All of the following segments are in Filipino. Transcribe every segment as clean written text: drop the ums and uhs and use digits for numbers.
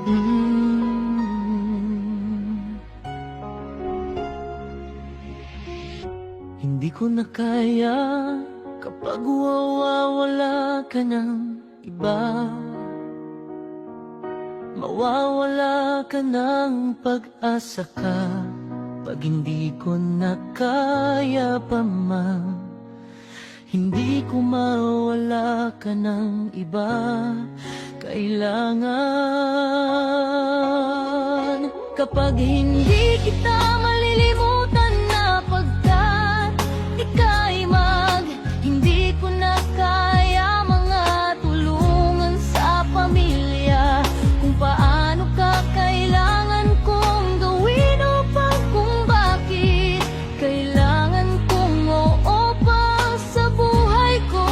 Mm. Hindi ko na kaya kapag wawawala ka ng iba. Mawawala ka ng pag-asa ka pag hindi ko na kaya pa man. Hindi ko mawala ka ng iba. Kailangan kapag hindi kita malilimutan na pagkat ika'y hindi ko na kaya mga tulungan sa pamilya. Kung paano ka kailangan kong gawin upang kung bakit kailangan kong oo pa sa buhay ko.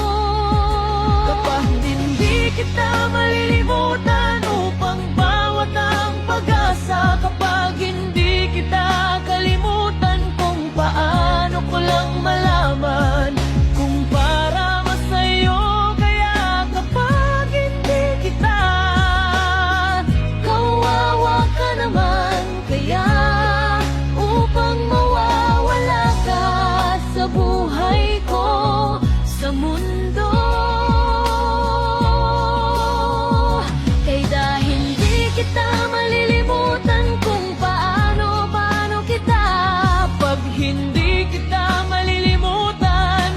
Kapag hindi kita malilimutan upang bawat ang pag-asa. Kapag hindi kita kalimutan kung paano ko lang malaman kung para masa'yo. Kaya kapag hindi kita, kawawa ka naman. Kaya upang mawawala ka sa buhay ko, sa mundo, kaya dahil hindi kita malilimutan kung paano kita. Pag hindi kita malilimutan,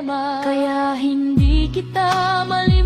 problema. Kaya hindi kita mali